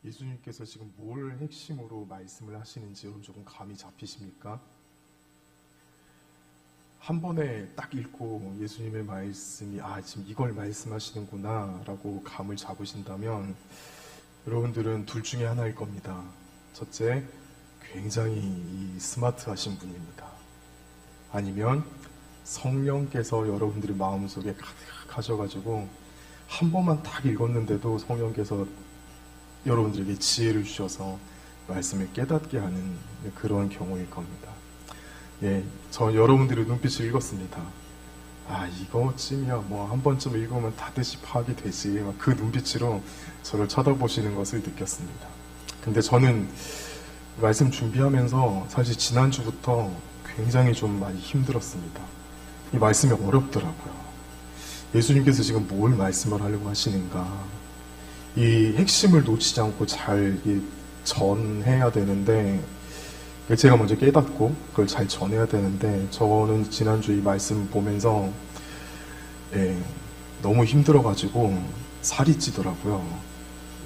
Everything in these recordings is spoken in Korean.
예수님께서 지금 뭘 핵심으로 말씀을 하시는지 여러분 조금 감이 잡히십니까? 한 번에 딱 읽고 예수님의 말씀이 지금 이걸 말씀하시는구나 라고 감을 잡으신다면 여러분들은 둘 중에 하나일 겁니다. 첫째, 굉장히 스마트하신 분입니다. 아니면 성령께서 여러분들의 마음속에 가득하셔가지고 한 번만 딱 읽었는데도 성령께서 여러분들에게 지혜를 주셔서 말씀을 깨닫게 하는 그런 경우일 겁니다. 저 여러분들의 눈빛을 읽었습니다. 이거쯤이야 뭐 한 번쯤 읽으면 다듯이 파악이 되지. 그 눈빛으로 저를 쳐다보시는 것을 느꼈습니다. 근데 저는 말씀 준비하면서 사실 지난주부터 굉장히 좀 많이 힘들었습니다. 이 말씀이 어렵더라고요. 예수님께서 지금 뭘 말씀을 하려고 하시는가. 이 핵심을 놓치지 않고 잘 전해야 되는데 제가 먼저 깨닫고 그걸 잘 전해야 되는데 저는 지난주 이 말씀 보면서 너무 힘들어가지고 살이 찌더라고요.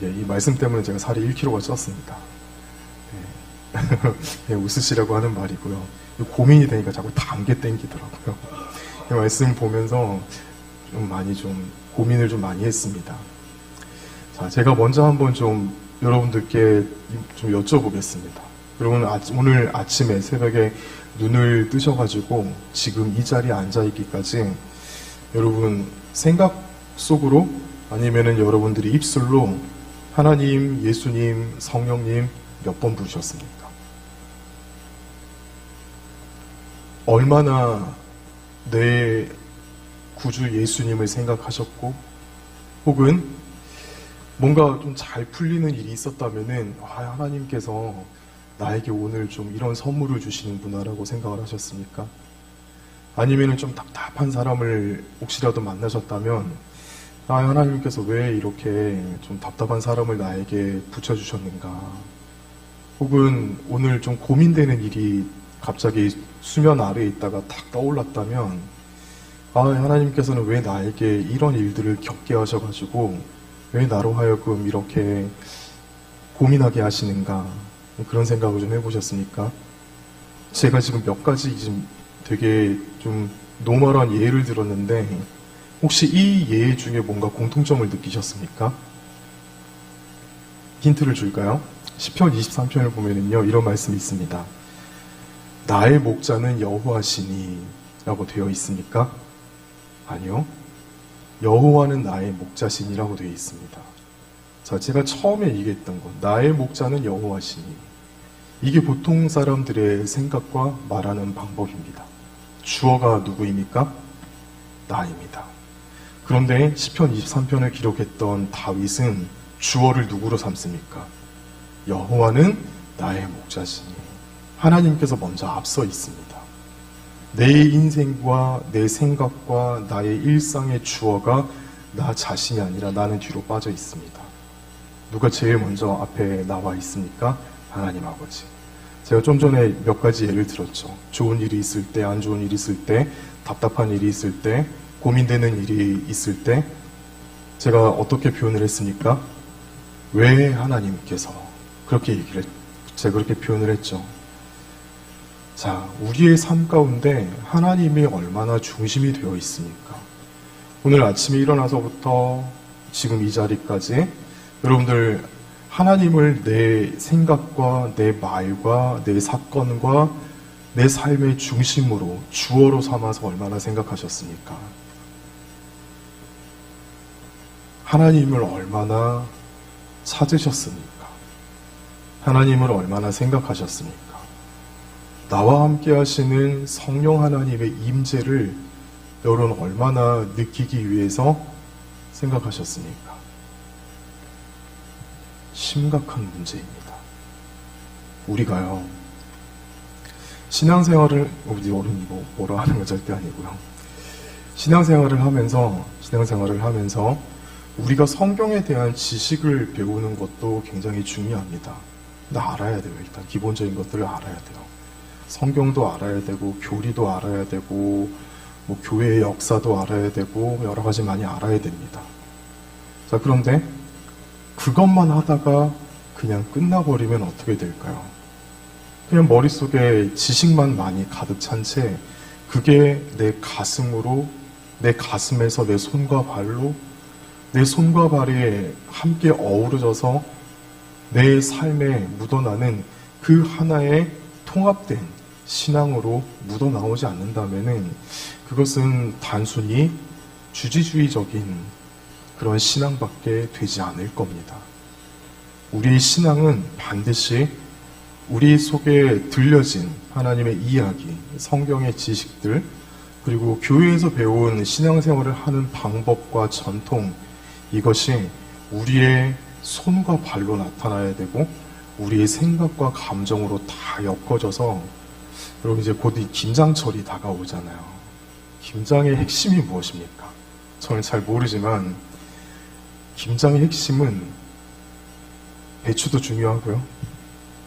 이 말씀 때문에 제가 살이 1kg가 쪘습니다. 웃으시라고 하는 말이고요. 고민이 되니까 자꾸 단게 땡기더라고요. 이 말씀 보면서 좀 고민을 좀 많이 했습니다. 자, 제가 먼저 한번 좀 여러분들께 좀 여쭤보겠습니다. 여러분 오늘 아침에 새벽에 눈을 뜨셔가지고 지금 이 자리에 앉아있기까지 여러분 생각 속으로 아니면은 여러분들이 입술로 하나님, 예수님, 성령님 몇 번 부르셨습니까? 얼마나 내 구주 예수님을 생각하셨고 혹은 뭔가 좀 잘 풀리는 일이 있었다면은 하나님께서 나에게 오늘 좀 이런 선물을 주시는구나라고 생각을 하셨습니까? 아니면은 좀 답답한 사람을 혹시라도 만나셨다면 하나님께서 왜 이렇게 좀 답답한 사람을 나에게 붙여주셨는가? 혹은 오늘 좀 고민되는 일이 갑자기 수면 아래에 있다가 탁 떠올랐다면 하나님께서는 왜 나에게 이런 일들을 겪게 하셔가지고 왜 나로 하여금 이렇게 고민하게 하시는가? 그런 생각을 좀 해보셨습니까? 제가 지금 몇 가지 지금 되게 좀 노멀한 예를 들었는데 혹시 이 예 중에 뭔가 공통점을 느끼셨습니까? 힌트를 줄까요? 시편 23편을 보면은요 이런 말씀이 있습니다. 나의 목자는 여호와시니 라고 되어 있습니까? 아니요. 여호와는 나의 목자시니라고 되어 있습니다. 자, 제가 처음에 얘기했던 건 나의 목자는 여호와시니 이게 보통 사람들의 생각과 말하는 방법입니다. 주어가 누구입니까? 나입니다. 그런데 시편 23편을 기록했던 다윗은 주어를 누구로 삼습니까? 여호와는 나의 목자시니 하나님께서 먼저 앞서 있습니다. 내 인생과 내 생각과 나의 일상의 주어가 나 자신이 아니라 나는 뒤로 빠져 있습니다. 누가 제일 먼저 앞에 나와 있습니까? 하나님 아버지. 제가 좀 전에 몇 가지 예를 들었죠. 좋은 일이 있을 때, 안 좋은 일이 있을 때, 답답한 일이 있을 때, 고민되는 일이 있을 때 제가 어떻게 표현을 했습니까? 왜 하나님께서 제가 그렇게 표현을 했죠. 자, 우리의 삶 가운데 하나님이 얼마나 중심이 되어 있습니까? 오늘 아침에 일어나서부터 지금 이 자리까지 여러분들 하나님을 내 생각과 내 말과 내 사건과 내 삶의 중심으로 주어로 삼아서 얼마나 생각하셨습니까? 하나님을 얼마나 찾으셨습니까? 하나님을 얼마나 생각하셨습니까? 나와 함께 하시는 성령 하나님의 임재를 여러분 얼마나 느끼기 위해서 생각하셨습니까? 심각한 문제입니다. 우리가요, 신앙생활을, 우리 어른이 뭐라 하는 건 절대 아니고요. 신앙생활을 하면서 우리가 성경에 대한 지식을 배우는 것도 굉장히 중요합니다. 근데 알아야 돼요. 일단 기본적인 것들을 알아야 돼요. 성경도 알아야 되고 교리도 알아야 되고 뭐 교회의 역사도 알아야 되고 여러 가지 많이 알아야 됩니다. 자, 그런데 그것만 하다가 그냥 끝나버리면 어떻게 될까요? 그냥 머릿속에 지식만 많이 가득 찬 채 그게 내 가슴으로, 내 가슴에서 내 손과 발로, 내 손과 발이 함께 어우러져서 내 삶에 묻어나는 그 하나의 통합된 신앙으로 묻어나오지 않는다면은 그것은 단순히 주지주의적인 그런 신앙밖에 되지 않을 겁니다. 우리의 신앙은 반드시 우리 속에 들려진 하나님의 이야기, 성경의 지식들, 그리고 교회에서 배운 신앙생활을 하는 방법과 전통, 이것이 우리의 손과 발로 나타나야 되고 우리의 생각과 감정으로 다 엮어져서, 여러분 이제 곧 이 김장철이 다가오잖아요. 김장의 핵심이 무엇입니까? 저는 잘 모르지만 김장의 핵심은 배추도 중요하고요,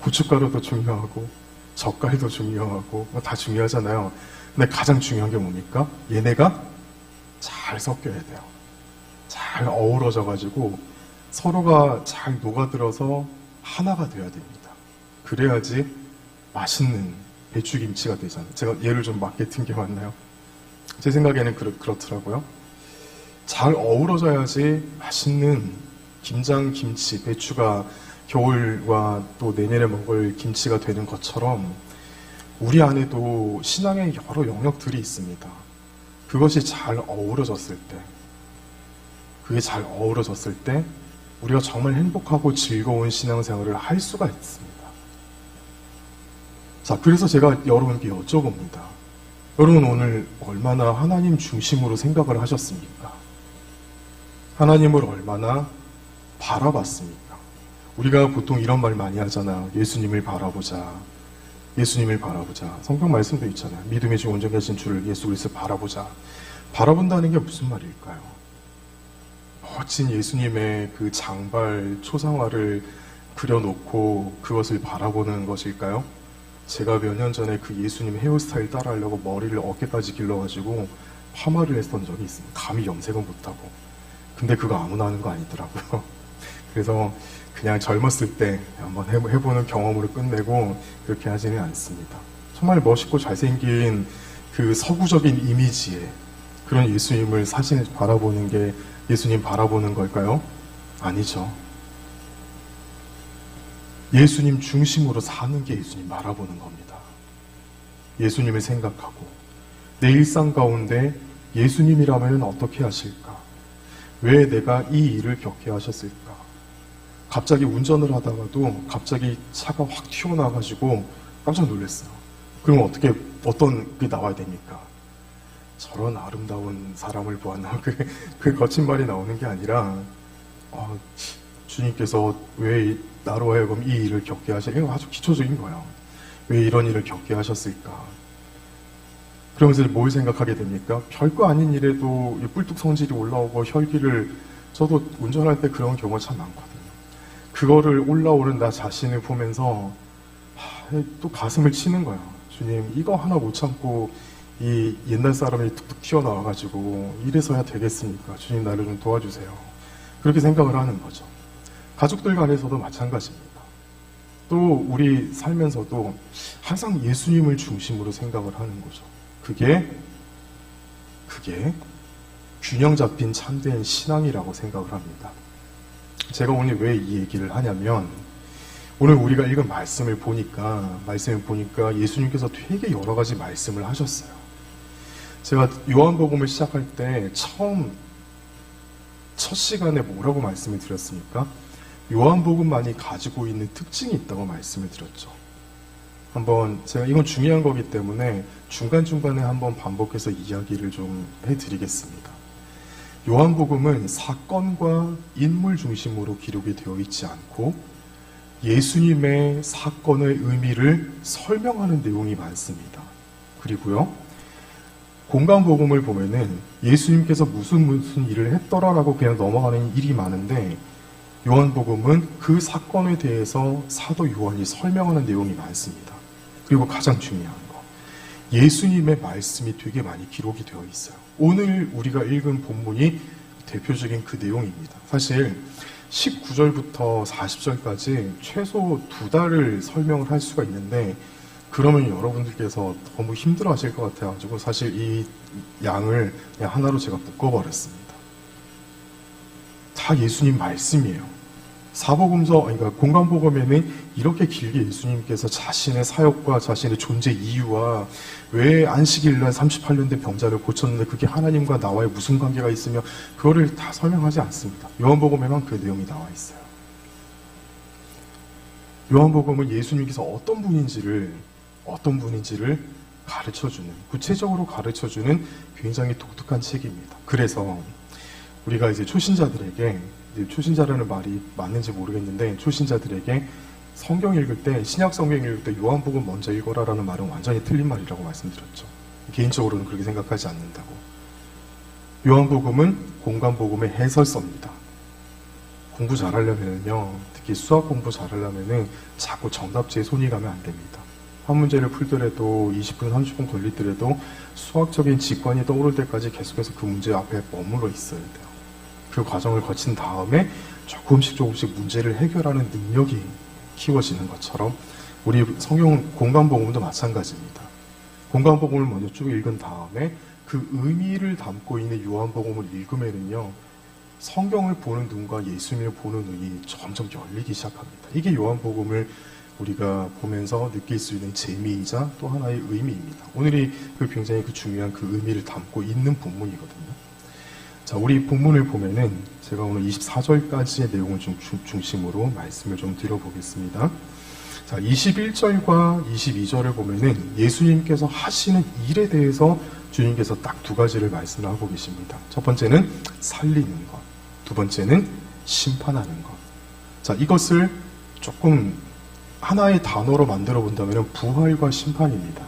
고춧가루도 중요하고 젓갈도 중요하고 다 중요하잖아요. 근데 가장 중요한 게 뭡니까? 얘네가 잘 섞여야 돼요. 잘 어우러져가지고 서로가 잘 녹아들어서 하나가 돼야 됩니다. 그래야지 맛있는 배추김치가 되잖아요. 제가 예를 좀 마케팅 게 맞나요? 제 생각에는 그렇더라고요. 잘 어우러져야지 맛있는 김장김치, 배추가 겨울과 또 내년에 먹을 김치가 되는 것처럼 우리 안에도 신앙의 여러 영역들이 있습니다. 그것이 잘 어우러졌을 때, 그게 잘 어우러졌을 때 우리가 정말 행복하고 즐거운 신앙생활을 할 수가 있습니다. 자, 그래서 제가 여러분께 여쭤봅니다. 여러분 오늘 얼마나 하나님 중심으로 생각을 하셨습니까? 하나님을 얼마나 바라봤습니까? 우리가 보통 이런 말 많이 하잖아. 예수님을 바라보자. 예수님을 바라보자. 성경 말씀도 있잖아요. 믿음의 주 온전히 하신 주를 예수 그리스도 바라보자. 바라본다는 게 무슨 말일까요? 멋진 예수님의 그 장발 초상화를 그려놓고 그것을 바라보는 것일까요? 제가 몇 년 전에 그 예수님 헤어스타일 따라하려고 머리를 어깨까지 길러가지고 파마를 했던 적이 있습니다. 감히 염색은 못하고. 근데 그거 아무나 하는 거 아니더라고요. 그래서 그냥 젊었을 때 한번 해보는 경험으로 끝내고 그렇게 하지는 않습니다. 정말 멋있고 잘생긴 그 서구적인 이미지의 그런 예수님을 사진을 바라보는 게 예수님 바라보는 걸까요? 아니죠. 예수님 중심으로 사는 게 예수님 바라보는 겁니다. 예수님을 생각하고 내 일상 가운데 예수님이라면 어떻게 하실까? 왜 내가 이 일을 겪게 하셨을까? 갑자기 운전을 하다가도 갑자기 차가 확 튀어나와가지고 깜짝 놀랐어요. 그럼 어떤 게 나와야 됩니까? 저런 아름다운 사람을 보았나? 그 거친 말이 나오는 게 아니라, 주님께서 왜 나로 하여금 이 일을 겪게 하셨을까? 이거 아주 기초적인 거예요. 왜 이런 일을 겪게 하셨을까? 그러면서 뭘 생각하게 됩니까? 별거 아닌 일에도 뿔뚝 성질이 올라오고 혈기를, 저도 운전할 때 그런 경우가 참 많거든요. 그거를 올라오는 나 자신을 보면서 또 가슴을 치는 거예요. 주님, 이거 하나 못 참고 이 옛날 사람이 툭툭 튀어나와가지고 이래서야 되겠습니까? 주님, 나를 좀 도와주세요. 그렇게 생각을 하는 거죠. 가족들 간에서도 마찬가지입니다. 또 우리 살면서도 항상 예수님을 중심으로 생각을 하는 거죠. 그게 균형 잡힌 참된 신앙이라고 생각을 합니다. 제가 오늘 왜 이 얘기를 하냐면, 오늘 우리가 읽은 말씀을 보니까 예수님께서 되게 여러 가지 말씀을 하셨어요. 제가 요한복음을 시작할 때 첫 시간에 뭐라고 말씀을 드렸습니까? 요한복음만이 가지고 있는 특징이 있다고 말씀을 드렸죠. 제가 이건 중요한 거기 때문에 중간중간에 한번 반복해서 이야기를 좀 해드리겠습니다. 요한복음은 사건과 인물 중심으로 기록이 되어 있지 않고 예수님의 사건의 의미를 설명하는 내용이 많습니다. 그리고요, 공강복음을 보면은 예수님께서 무슨 일을 했더라라고 그냥 넘어가는 일이 많은데, 요한복음은 그 사건에 대해서 사도 요한이 설명하는 내용이 많습니다. 그리고 가장 중요한 거, 예수님의 말씀이 되게 많이 기록이 되어 있어요. 오늘 우리가 읽은 본문이 대표적인 그 내용입니다. 사실 19절부터 40절까지 최소 2달을 설명을 할 수가 있는데, 그러면 여러분들께서 너무 힘들어 하실 것 같아가지고 사실 이 양을 그냥 하나로 제가 묶어버렸습니다. 다 예수님 말씀이에요. 사복음서, 그러니까 공간복음에는 이렇게 길게 예수님께서 자신의 사역과 자신의 존재 이유와 왜 안식일날 38년 된 병자를 고쳤는데 그게 하나님과 나와의 무슨 관계가 있으며 그거를 다 설명하지 않습니다. 요한복음에만 그 내용이 나와 있어요. 요한복음은 예수님께서 어떤 분인지를 가르쳐주는, 구체적으로 가르쳐주는 굉장히 독특한 책입니다. 그래서 우리가 이제 초신자라는 말이 맞는지 모르겠는데, 초신자들에게 성경 읽을 때, 신약 성경 읽을 때 요한복음 먼저 읽어라라는 말은 완전히 틀린 말이라고 말씀드렸죠. 개인적으로는 그렇게 생각하지 않는다고. 요한복음은 공간복음의 해설서입니다. 공부 잘하려면요, 특히 수학 공부 잘하려면은 자꾸 정답지에 손이 가면 안 됩니다. 한 문제를 풀더라도 20분, 30분 걸리더라도 수학적인 직관이 떠오를 때까지 계속해서 그 문제 앞에 머물러 있어야 돼요. 그 과정을 거친 다음에 조금씩 문제를 해결하는 능력이 키워지는 것처럼 우리 성경 공간복음도 마찬가지입니다. 공간복음을 먼저 쭉 읽은 다음에 그 의미를 담고 있는 요한복음을 읽으면은요, 성경을 보는 눈과 예수님을 보는 눈이 점점 열리기 시작합니다. 이게 요한복음을 우리가 보면서 느낄 수 있는 재미이자 또 하나의 의미입니다. 오늘이 굉장히 중요한 그 의미를 담고 있는 본문이거든요. 자, 우리 본문을 보면은 제가 오늘 24절까지의 내용을 좀 중심으로 말씀을 좀 드려보겠습니다. 자, 21절과 22절을 보면은 예수님께서 하시는 일에 대해서 주님께서 딱 2가지를 말씀을 하고 계십니다. 첫 번째는 살리는 것, 두 번째는 심판하는 것. 자, 이것을 조금 하나의 단어로 만들어 본다면 부활과 심판입니다.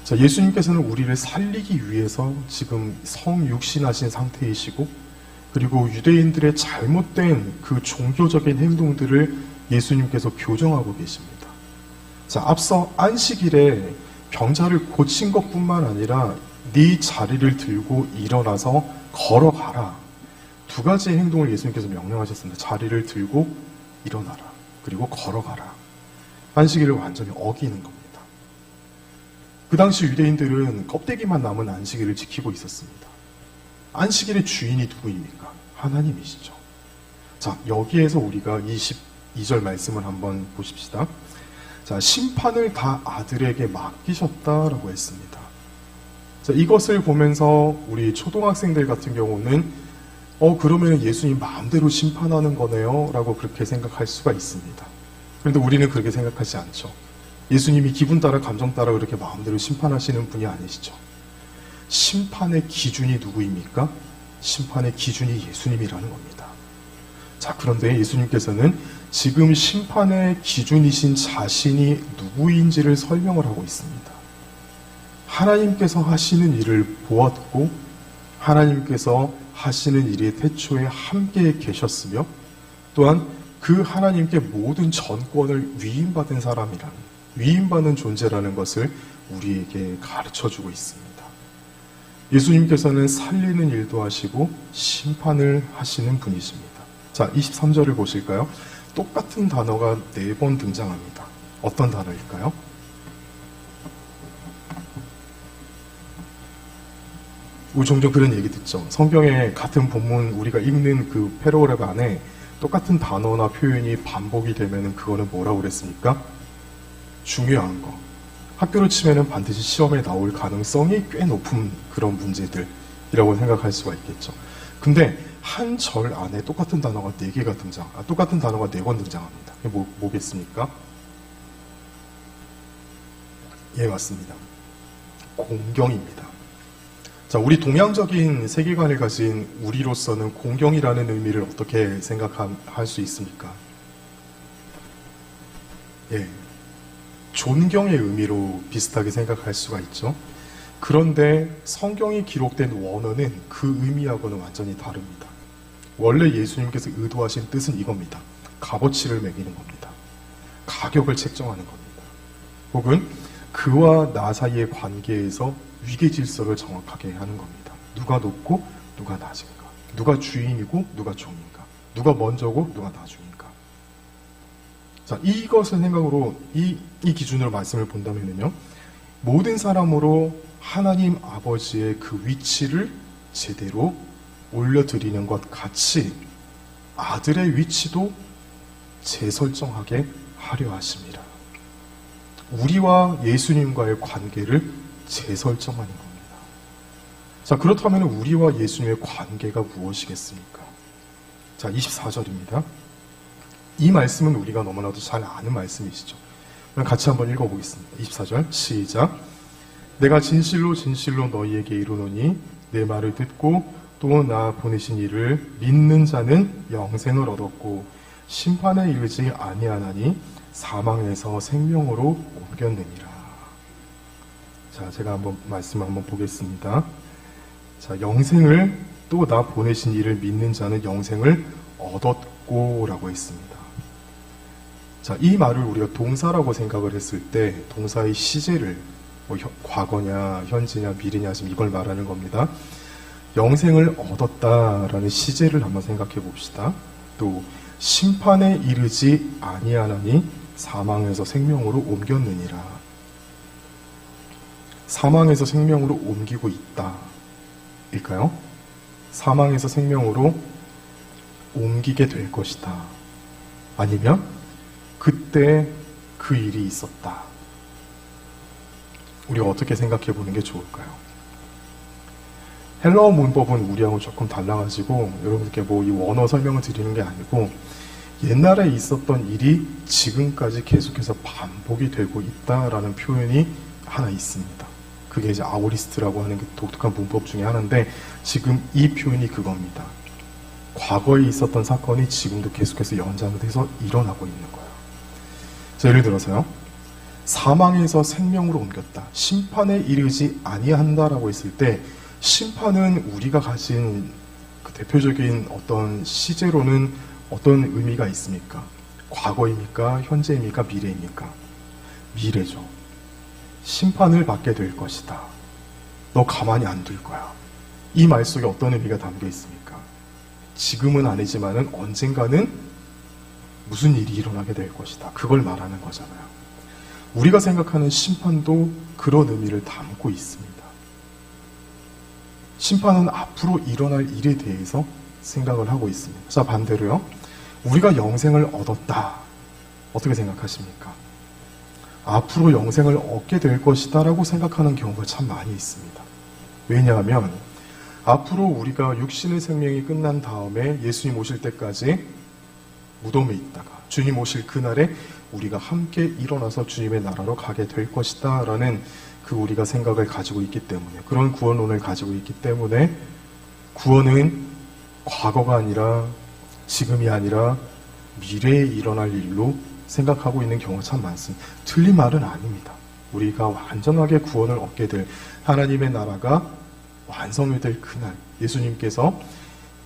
자, 예수님께서는 우리를 살리기 위해서 지금 성육신하신 상태이시고, 그리고 유대인들의 잘못된 그 종교적인 행동들을 예수님께서 교정하고 계십니다. 자, 앞서 안식일에 병자를 고친 것뿐만 아니라 네 자리를 들고 일어나서 걸어가라. 2가지의 행동을 예수님께서 명령하셨습니다. 자리를 들고 일어나라. 그리고 걸어가라. 안식일을 완전히 어기는 겁니다. 그 당시 유대인들은 껍데기만 남은 안식일을 지키고 있었습니다. 안식일의 주인이 누구입니까? 하나님이시죠. 자, 여기에서 우리가 22절 말씀을 한번 보십시다. 자, 심판을 다 아들에게 맡기셨다라고 했습니다. 자, 이것을 보면서 우리 초등학생들 같은 경우는 그러면 예수님 마음대로 심판하는 거네요 라고 그렇게 생각할 수가 있습니다. 그런데 우리는 그렇게 생각하지 않죠. 예수님이 기분 따라 감정 따라 그렇게 마음대로 심판하시는 분이 아니시죠. 심판의 기준이 누구입니까? 심판의 기준이 예수님이라는 겁니다. 자, 그런데 예수님께서는 지금 심판의 기준이신 자신이 누구인지를 설명을 하고 있습니다. 하나님께서 하시는 일을 보았고 하나님께서 하시는 일이 태초에 함께 계셨으며 또한 그 하나님께 모든 전권을 위임받은 사람이라는, 위임받는 존재라는 것을 우리에게 가르쳐주고 있습니다. 예수님께서는 살리는 일도 하시고 심판을 하시는 분이십니다. 자, 23절을 보실까요? 똑같은 단어가 4번 등장합니다. 어떤 단어일까요? 우리 종종 그런 얘기 듣죠. 성경의 같은 본문 우리가 읽는 그 패러그래프 안에 똑같은 단어나 표현이 반복이 되면은 그거는 뭐라고 그랬습니까? 중요한 거. 학교로 치면은 반드시 시험에 나올 가능성이 꽤 높은 그런 문제들이라고 생각할 수가 있겠죠. 근데 한 절 안에 똑같은 단어가 4개가 똑같은 단어가 4번 등장합니다. 그게 뭐겠습니까? 예, 맞습니다. 공경입니다. 자, 우리 동양적인 세계관을 가진 우리로서는 공경이라는 의미를 어떻게 생각할 수 있습니까? 예, 존경의 의미로 비슷하게 생각할 수가 있죠. 그런데 성경이 기록된 원어는 그 의미하고는 완전히 다릅니다. 원래 예수님께서 의도하신 뜻은 이겁니다. 값어치를 매기는 겁니다. 가격을 책정하는 겁니다. 혹은 그와 나 사이의 관계에서 위계 질서를 정확하게 하는 겁니다. 누가 높고 누가 낮은가, 누가 주인이고 누가 종인가. 누가 먼저고 누가 나중인가. 자, 이것을 생각으로 이 기준으로 말씀을 본다면요, 모든 사람으로 하나님 아버지의 그 위치를 제대로 올려드리는 것 같이 아들의 위치도 재설정하게 하려 하십니다. 우리와 예수님과의 관계를 재설정하는 겁니다. 자, 그렇다면 우리와 예수님의 관계가 무엇이겠습니까? 자, 24절입니다. 이 말씀은 우리가 너무나도 잘 아는 말씀이시죠. 그럼 같이 한번 읽어보겠습니다. 24절 시작. 내가 진실로 진실로 너희에게 이르노니 내 말을 듣고 또 나 보내신 이를 믿는 자는 영생을 얻었고 심판에 이르지 아니하나니 사망에서 생명으로 옮겼느니라. 자, 제가 한번 말씀을 한번 보겠습니다. 자, 영생을 또 나 보내신 이를 믿는 자는 영생을 얻었고 라고 했습니다. 자, 이 말을 우리가 동사라고 생각을 했을 때 동사의 시제를 뭐 과거냐 현재냐 미래냐 지금 이걸 말하는 겁니다. 영생을 얻었다라는 시제를 한번 생각해 봅시다. 또 심판에 이르지 아니하나니 사망에서 생명으로 옮겼느니라. 사망에서 생명으로 옮기고 있다 일까요? 사망에서 생명으로 옮기게 될 것이다. 아니면 그때 그 일이 있었다. 우리가 어떻게 생각해 보는 게 좋을까요? 헬라어 문법은 우리하고 조금 달라가지고 여러분께 뭐 이 원어 설명을 드리는 게 아니고 옛날에 있었던 일이 지금까지 계속해서 반복이 되고 있다라는 표현이 하나 있습니다. 그게 이제 아오리스트라고 하는 그 독특한 문법 중에 하나인데 지금 이 표현이 그겁니다. 과거에 있었던 사건이 지금도 계속해서 연장을 해서 일어나고 있는 거예요. 자, 예를 들어서요. 사망에서 생명으로 옮겼다. 심판에 이르지 아니한다라고 했을 때 심판은 우리가 가진 그 대표적인 어떤 시제로는 어떤 의미가 있습니까? 과거입니까? 현재입니까? 미래입니까? 미래죠. 심판을 받게 될 것이다. 너 가만히 안 둘 거야. 이 말 속에 어떤 의미가 담겨 있습니까? 지금은 아니지만은 언젠가는 무슨 일이 일어나게 될 것이다. 그걸 말하는 거잖아요. 우리가 생각하는 심판도 그런 의미를 담고 있습니다. 심판은 앞으로 일어날 일에 대해서 생각을 하고 있습니다. 자, 반대로요. 우리가 영생을 얻었다. 어떻게 생각하십니까? 앞으로 영생을 얻게 될 것이다 라고 생각하는 경우가 참 많이 있습니다. 왜냐하면 앞으로 우리가 육신의 생명이 끝난 다음에 예수님 오실 때까지 무덤에 있다가 주님 오실 그날에 우리가 함께 일어나서 주님의 나라로 가게 될 것이다 라는 그 우리가 생각을 가지고 있기 때문에, 그런 구원론을 가지고 있기 때문에 구원은 과거가 아니라 지금이 아니라 미래에 일어날 일로 생각하고 있는 경우가 참 많습니다. 틀린 말은 아닙니다. 우리가 완전하게 구원을 얻게 될 하나님의 나라가 완성이 될 그날, 예수님께서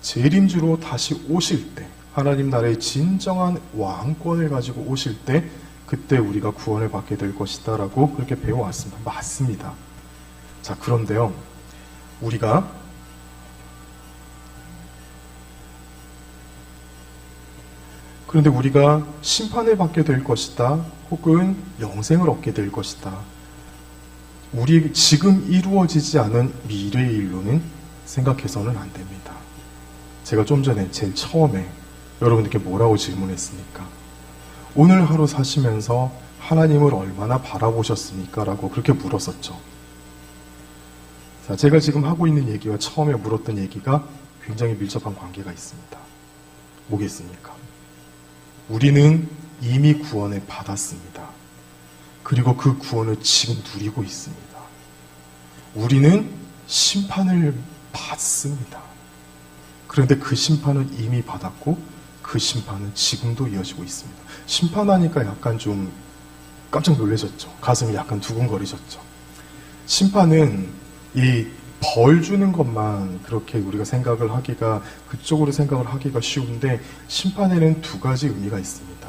재림주로 다시 오실 때, 하나님 나라의 진정한 왕권을 가지고 오실 때 그때 우리가 구원을 받게 될 것이다 라고 그렇게 배워왔습니다. 맞습니다. 자, 그런데요, 그런데 우리가 심판을 받게 될 것이다, 혹은 영생을 얻게 될 것이다, 우리 지금 이루어지지 않은 미래의 일로는 생각해서는 안 됩니다. 제가 좀 전에 제일 처음에 여러분들께 뭐라고 질문했습니까? 오늘 하루 사시면서 하나님을 얼마나 바라보셨습니까? 라고 그렇게 물었었죠. 자, 제가 지금 하고 있는 얘기와 처음에 물었던 얘기가 굉장히 밀접한 관계가 있습니다. 뭐겠습니까? 우리는 이미 구원을 받았습니다. 그리고 그 구원을 지금 누리고 있습니다. 우리는 심판을 받습니다. 그런데 그 심판은 이미 받았고 그 심판은 지금도 이어지고 있습니다. 심판하니까 약간 좀 깜짝 놀라셨죠? 가슴이 약간 두근거리셨죠? 심판은 이 벌 주는 것만 그렇게 우리가 생각을 하기가, 그쪽으로 생각을 하기가 쉬운데 심판에는 두 가지 의미가 있습니다.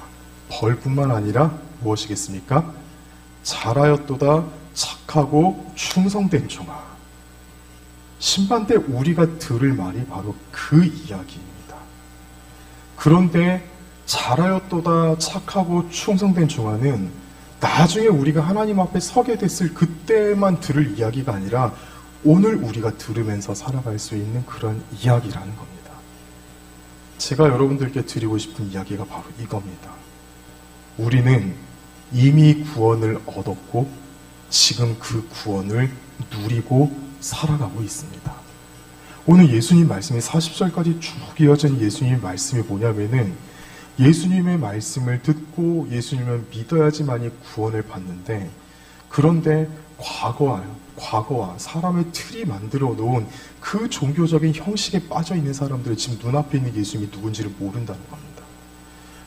벌뿐만 아니라 무엇이겠습니까? 잘하였도다 착하고 충성된 종아. 심판 때 우리가 들을 말이 바로 그 이야기입니다. 그런데 잘하였도다 착하고 충성된 종아는 나중에 우리가 하나님 앞에 서게 됐을 그때만 들을 이야기가 아니라 오늘 우리가 들으면서 살아갈 수 있는 그런 이야기라는 겁니다. 제가 여러분들께 드리고 싶은 이야기가 바로 이겁니다. 우리는 이미 구원을 얻었고 지금 그 구원을 누리고 살아가고 있습니다. 오늘 예수님 말씀이 40절까지 쭉 이어진 예수님 말씀이 뭐냐면은 예수님의 말씀을 듣고 예수님을 믿어야지만이 구원을 받는데, 그런데 과거와 사람의 틀이 만들어 놓은 그 종교적인 형식에 빠져 있는 사람들이 지금 눈앞에 있는 예수님이 누군지를 모른다는 겁니다.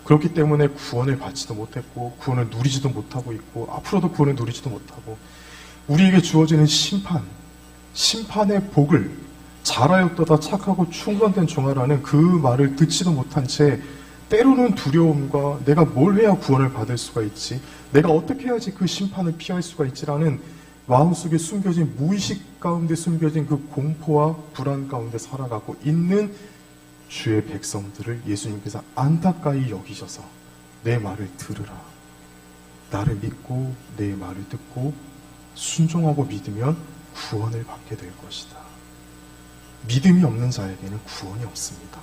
그렇기 때문에 구원을 받지도 못했고 구원을 누리지도 못하고 있고 앞으로도 구원을 누리지도 못하고, 우리에게 주어지는 심판의 복을 잘하였도다 착하고 충성된 종아라는 그 말을 듣지도 못한 채 때로는 두려움과 내가 뭘 해야 구원을 받을 수가 있지, 내가 어떻게 해야지 그 심판을 피할 수가 있지라는 마음속에 숨겨진, 무의식 가운데 숨겨진 그 공포와 불안 가운데 살아가고 있는 주의 백성들을 예수님께서 안타까이 여기셔서 내 말을 들으라, 나를 믿고 내 말을 듣고 순종하고 믿으면 구원을 받게 될 것이다. 믿음이 없는 자에게는 구원이 없습니다.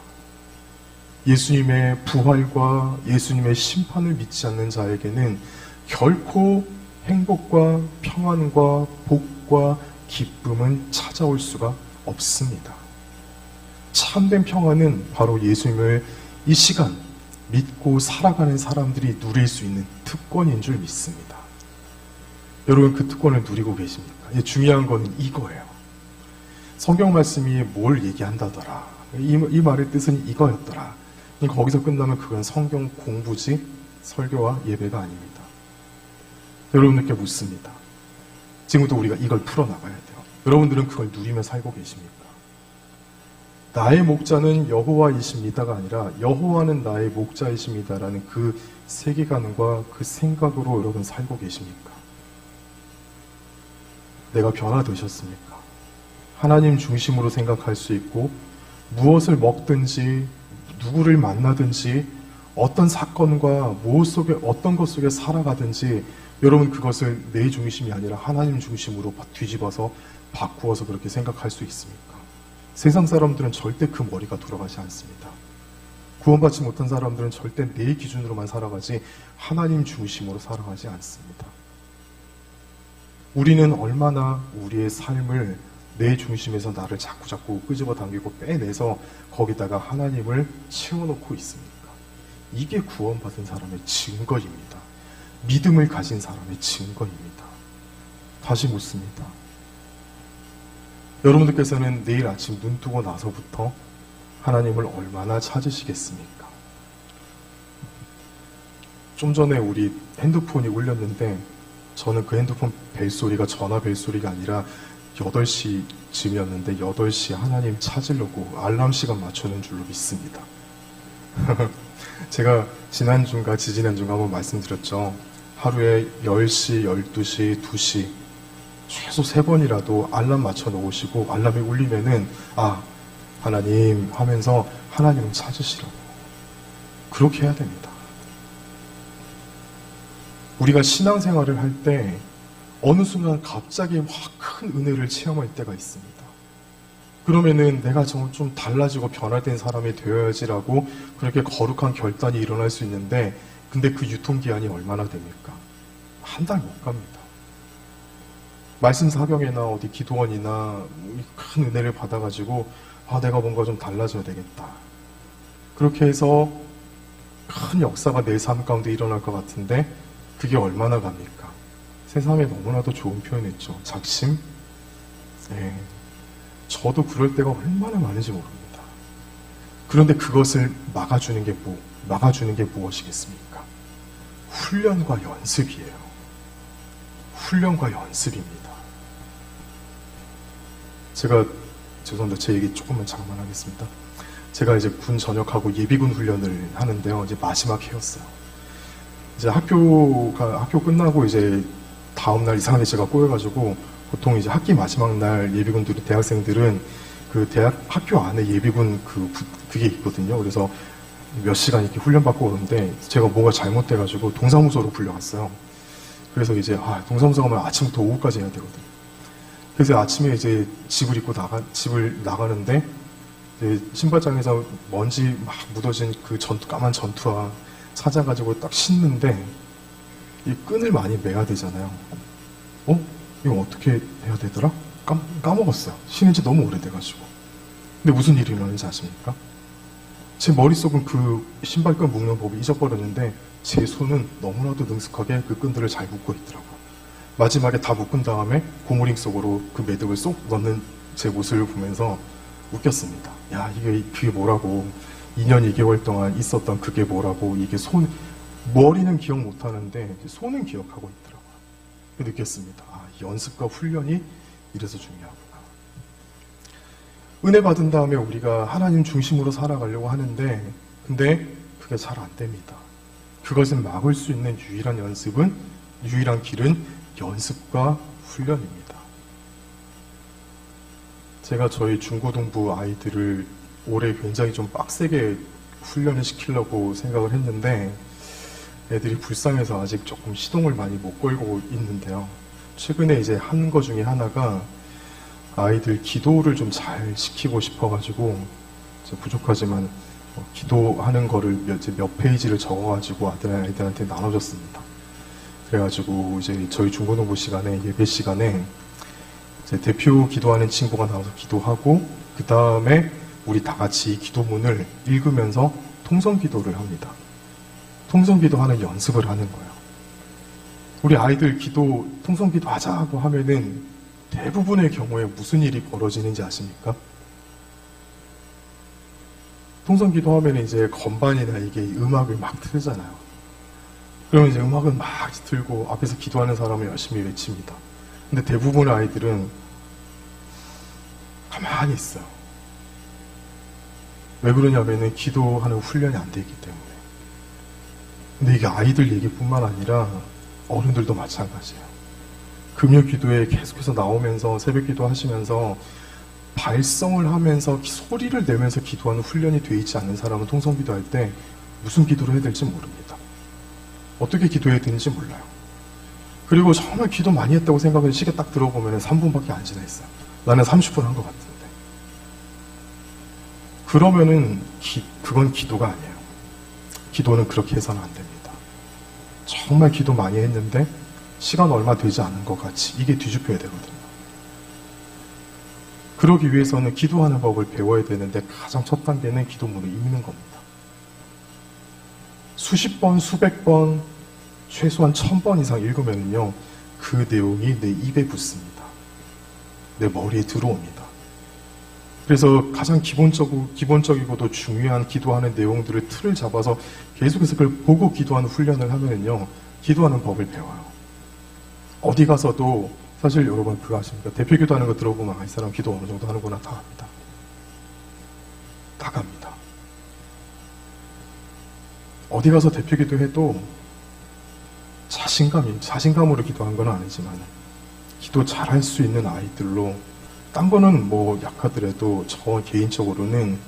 예수님의 부활과 예수님의 심판을 믿지 않는 자에게는 결코 행복과 평안과 복과 기쁨은 찾아올 수가 없습니다. 참된 평안은 바로 예수님을 이 시간 믿고 살아가는 사람들이 누릴 수 있는 특권인 줄 믿습니다. 여러분, 그 특권을 누리고 계십니까? 중요한 건 이거예요. 성경 말씀이 뭘 얘기한다더라, 이 말의 뜻은 이거였더라, 거기서 끝나면 그건 성경 공부지 설교와 예배가 아닙니다. 여러분들께 묻습니다. 지금부터 우리가 이걸 풀어나가야 돼요. 여러분들은 그걸 누리며 살고 계십니까? 나의 목자는 여호와이십니다가 아니라 여호와는 나의 목자이십니다라는 그 세계관과 그 생각으로 여러분 살고 계십니까? 내가 변화되셨습니까? 하나님 중심으로 생각할 수 있고, 무엇을 먹든지 누구를 만나든지 어떤 사건과 무엇 속에 어떤 것 속에 살아가든지 여러분 그것을 내 중심이 아니라 하나님 중심으로 뒤집어서 바꾸어서 그렇게 생각할 수 있습니까? 세상 사람들은 절대 그 머리가 돌아가지 않습니다. 구원받지 못한 사람들은 절대 내 기준으로만 살아가지 하나님 중심으로 살아가지 않습니다. 우리는 얼마나 우리의 삶을 내 중심에서 나를 자꾸 끄집어 당기고 빼내서 거기다가 하나님을 채워놓고 있습니까? 이게 구원받은 사람의 증거입니다. 믿음을 가진 사람의 증거입니다. 다시 묻습니다. 여러분들께서는 내일 아침 눈 뜨고 나서부터 하나님을 얼마나 찾으시겠습니까? 좀 전에 우리 핸드폰이 울렸는데 저는 그 핸드폰 벨소리가 전화 벨소리가 아니라 8시쯤이었는데 8시 하나님 찾으려고 알람 시간 맞추는 줄로 믿습니다. 제가 지난주인가 지지난주인가 한번 말씀드렸죠. 하루에 10시, 12시, 2시 최소 3번이라도 알람 맞춰 놓으시고 알람이 울리면은 하나님 하면서 하나님을 찾으시라고. 그렇게 해야 됩니다. 우리가 신앙생활을 할 때 어느 순간 갑자기 확 큰 은혜를 체험할 때가 있습니다. 그러면은 내가 좀 달라지고 변화된 사람이 되어야지라고 그렇게 거룩한 결단이 일어날 수 있는데, 근데 그 유통기한이 얼마나 됩니까? 한 달 못 갑니다. 말씀 사경이나 어디 기도원이나 큰 은혜를 받아가지고 내가 뭔가 좀 달라져야 되겠다. 그렇게 해서 큰 역사가 내 삶 가운데 일어날 것 같은데 그게 얼마나 갑니까? 세상에 너무나도 좋은 표현했죠. 작심? 네. 저도 그럴 때가 얼마나 많은지 모릅니다. 그런데 그것을 막아주는 게 무엇이겠습니까? 훈련과 연습이에요. 훈련과 연습입니다. 제가 죄송합니다. 제 얘기 조금만 잠깐만 하겠습니다. 제가 이제 군 전역하고 예비군 훈련을 하는데요. 이제 마지막 해였어요. 이제 학교 끝나고 이제 다음날 이상하게 제가 꼬여가지고, 보통 이제 학기 마지막 날 대학생들은 그 학교 안에 예비군 그게 있거든요. 그래서 몇 시간 이렇게 훈련받고 오는데 제가 뭐가 잘못돼가지고 동사무소로 불려갔어요. 그래서 이제 동사무소 가면 아침부터 오후까지 해야 되거든요. 그래서 아침에 이제 집을 나가는데 이제 신발장에서 먼지 막 묻어진 그 까만 전투화 찾아가지고 딱 신는데 이 끈을 많이 매야 되잖아요. 이거 어떻게 해야 되더라? 까먹었어요. 신은 지 너무 오래돼가지고. 근데 무슨 일이 일어나는지 아십니까? 제 머릿속은 그 신발끈 묶는 법을 잊어버렸는데 제 손은 너무나도 능숙하게 그 끈들을 잘 묶고 있더라고요. 마지막에 다 묶은 다음에 고무링 속으로 그 매듭을 쏙 넣는 제 모습을 보면서 웃겼습니다. 야, 그게 뭐라고. 2년 2개월 동안 있었던 그게 뭐라고. 이게 머리는 기억 못하는데 손은 기억하고 있더라고요. 느꼈습니다. 연습과 훈련이 이래서 중요하구나. 은혜 받은 다음에 우리가 하나님 중심으로 살아가려고 하는데 근데 그게 잘 안 됩니다. 그것을 막을 수 있는 유일한 길은 연습과 훈련입니다. 제가 저희 중고등부 아이들을 올해 굉장히 좀 빡세게 훈련을 시키려고 생각을 했는데 애들이 불쌍해서 아직 조금 시동을 많이 못 걸고 있는데요. 최근에 이제 한 거 중에 하나가 아이들 기도를 좀 잘 시키고 싶어가지고 부족하지만 기도하는 거를 몇 페이지를 적어가지고 아이들한테 나눠줬습니다. 그래가지고 이제 저희 중고등부 시간에 예배 시간에 이제 대표 기도하는 친구가 나와서 기도하고 그 다음에 우리 다 같이 기도문을 읽으면서 통성기도를 합니다. 통성기도하는 연습을 하는 거예요. 우리 아이들 통성기도 하자고 하면은 대부분의 경우에 무슨 일이 벌어지는지 아십니까? 통성기도 하면 이제 건반이나 이게 음악을 막 틀잖아요. 그러면 이제 음악을 막 틀고 앞에서 기도하는 사람은 열심히 외칩니다. 근데 대부분의 아이들은 가만히 있어요. 왜 그러냐면은 기도하는 훈련이 안 되기 때문에. 근데 이게 아이들 얘기뿐만 아니라 어른들도 마찬가지예요. 금요 기도에 계속해서 나오면서 새벽 기도 하시면서 발성을 하면서 소리를 내면서 기도하는 훈련이 되어 있지 않는 사람은 통성 기도할 때 무슨 기도를 해야 될지 모릅니다. 어떻게 기도해야 되는지 몰라요. 그리고 정말 기도 많이 했다고 생각해서 시계 딱 들어보면 3분밖에 안 지났어요. 나는 30분 한 것 같은데. 그러면은 그건 기도가 아니에요. 기도는 그렇게 해서는 안 됩니다. 정말 기도 많이 했는데 시간 얼마 되지 않은 것 같이 이게 뒤집혀야 되거든요. 그러기 위해서는 기도하는 법을 배워야 되는데 가장 첫 단계는 기도문을 읽는 겁니다. 수십 번, 수백 번, 최소한 1000번 이상 읽으면요 그 내용이 내 입에 붙습니다. 내 머리에 들어옵니다. 그래서 가장 기본적이고도 중요한 기도하는 내용들을 틀을 잡아서 계속해서 그걸 보고 기도하는 훈련을 하면요 기도하는 법을 배워요. 어디 가서도 사실 여러분 그거 아십니까? 대표 기도하는 거 들어보면 이 사람 기도 어느 정도 하는구나 다 압니다. 다 갑니다. 어디 가서 대표 기도해도 자신감으로 기도한 건 아니지만 기도 잘할 수 있는 아이들로 딴 거는 뭐 약하더라도 저 개인적으로는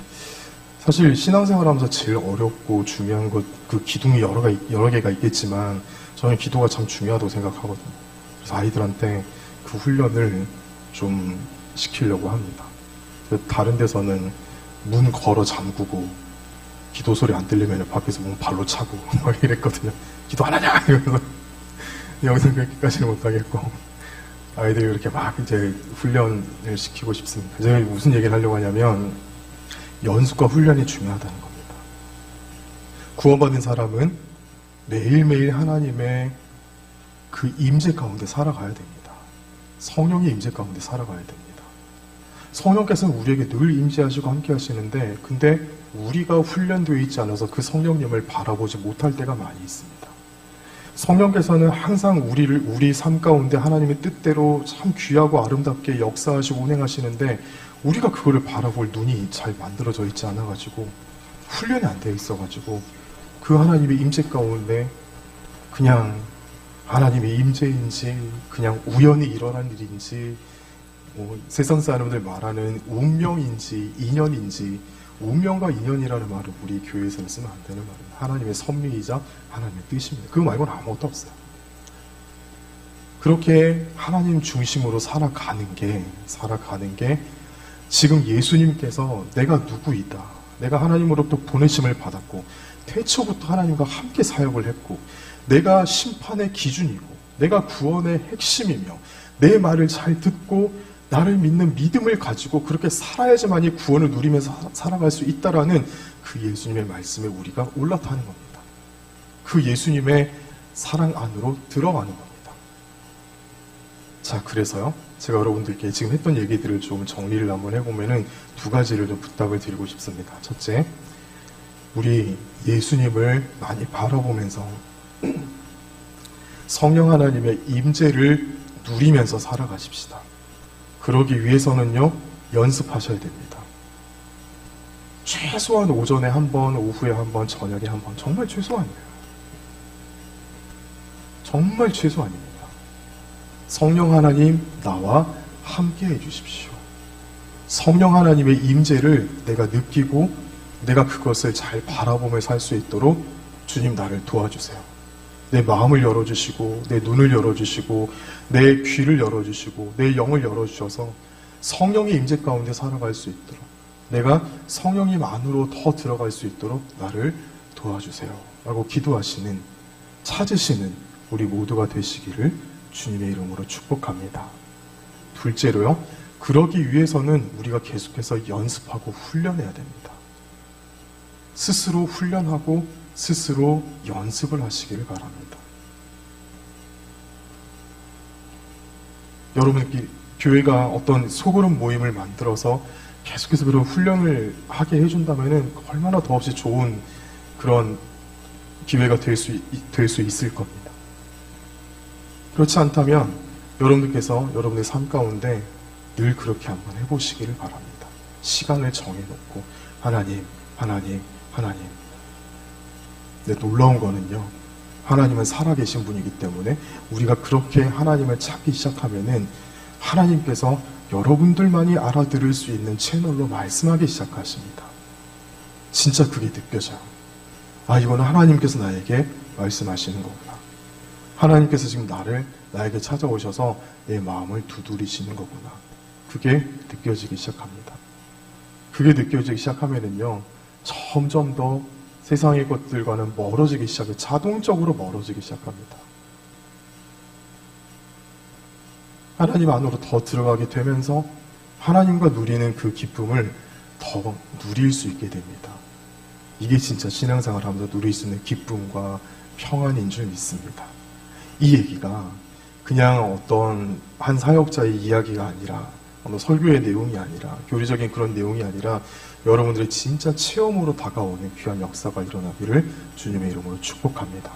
사실 신앙생활 하면서 제일 어렵고 중요한 것 그 기둥이 여러 개가 있겠지만 저는 기도가 참 중요하다고 생각하거든요. 그래서 아이들한테 그 훈련을 좀 시키려고 합니다. 다른 데서는 문 걸어 잠그고 기도 소리 안 들리면 밖에서 문 발로 차고 막 이랬거든요. 기도 안 하냐 이러면서 여기서 그렇게까지는 못하겠고 아이들이 이렇게 막 이제 훈련을 시키고 싶습니다. 제가 무슨 얘기를 하려고 하냐면 연습과 훈련이 중요하다는 겁니다. 구원받은 사람은 매일매일 하나님의 그 임재 가운데 살아가야 됩니다. 성령의 임재 가운데 살아가야 됩니다. 성령께서는 우리에게 늘 임재하시고 함께 하시는데 근데 우리가 훈련되어 있지 않아서 그 성령님을 바라보지 못할 때가 많이 있습니다. 성령께서는 항상 우리 삶 가운데 하나님의 뜻대로 참 귀하고 아름답게 역사하시고 운행하시는데 우리가 그거를 바라볼 눈이 잘 만들어져 있지 않아가지고 훈련이 안 되어 있어가지고 그 하나님의 임재 가운데 그냥 하나님의 임재인지 그냥 우연히 일어난 일인지 세상 사람들 말하는 운명인지 인연인지 운명과 인연이라는 말을 우리 교회에서는 쓰면 안 되는 말입니다. 하나님의 섭리이자 하나님의 뜻입니다. 그거 말고는 아무것도 없어요. 그렇게 하나님 중심으로 살아가는 게 지금 예수님께서 내가 누구이다, 내가 하나님으로부터 보내심을 받았고 태초부터 하나님과 함께 사역을 했고 내가 심판의 기준이고 내가 구원의 핵심이며 내 말을 잘 듣고 나를 믿는 믿음을 가지고 그렇게 살아야지만이 구원을 누리면서 살아갈 수 있다라는 그 예수님의 말씀에 우리가 올라타는 겁니다. 그 예수님의 사랑 안으로 들어가는 겁니다. 자, 그래서요, 제가 여러분들께 지금 했던 얘기들을 좀 정리를 한번 해보면은 두 가지를 좀 부탁을 드리고 싶습니다. 첫째, 우리 예수님을 많이 바라보면서 성령 하나님의 임재를 누리면서 살아가십시다. 그러기 위해서는요, 연습하셔야 됩니다. 최소한 오전에 한 번, 오후에 한 번, 저녁에 한 번, 정말 최소한이에요. 정말 최소한입니다. 성령 하나님 나와 함께 해주십시오. 성령 하나님의 임재를 내가 느끼고 내가 그것을 잘 바라보며 살 수 있도록 주님 나를 도와주세요. 내 마음을 열어주시고 내 눈을 열어주시고 내 귀를 열어주시고 내 영을 열어주셔서 성령의 임재 가운데 살아갈 수 있도록 내가 성령님 안으로 더 들어갈 수 있도록 나를 도와주세요 라고 기도하시는, 찾으시는 우리 모두가 되시기를 주님의 이름으로 축복합니다. 둘째로요, 그러기 위해서는 우리가 계속해서 연습하고 훈련해야 됩니다. 스스로 훈련하고 스스로 연습을 하시기를 바랍니다. 여러분들이 교회가 어떤 소그룹 모임을 만들어서 계속해서 그런 훈련을 하게 해준다면 얼마나 더없이 좋은 그런 기회가 될 수 있을 겁니다. 그렇지 않다면 여러분들께서 여러분의 삶 가운데 늘 그렇게 한번 해보시기를 바랍니다. 시간을 정해놓고 하나님. 근데 놀라운 거는요, 하나님은 살아계신 분이기 때문에 우리가 그렇게 하나님을 찾기 시작하면은 하나님께서 여러분들만이 알아들을 수 있는 채널로 말씀하기 시작하십니다. 진짜 그게 느껴져요. 아, 이거는 하나님께서 나에게 말씀하시는 거구나. 하나님께서 지금 나에게 찾아오셔서 내 마음을 두드리시는 거구나. 그게 느껴지기 시작합니다. 그게 느껴지기 시작하면은요, 점점 더 세상의 것들과는 멀어지기 시작해요. 자동적으로 멀어지기 시작합니다. 하나님 안으로 더 들어가게 되면서 하나님과 누리는 그 기쁨을 더 누릴 수 있게 됩니다. 이게 진짜 신앙생활을 하면서 누릴 수 있는 기쁨과 평안인 줄 믿습니다. 이 얘기가 그냥 어떤 한 사역자의 이야기가 아니라 어느 설교의 내용이 아니라 교리적인 그런 내용이 아니라 여러분들의 진짜 체험으로 다가오는 귀한 역사가 일어나기를 주님의 이름으로 축복합니다.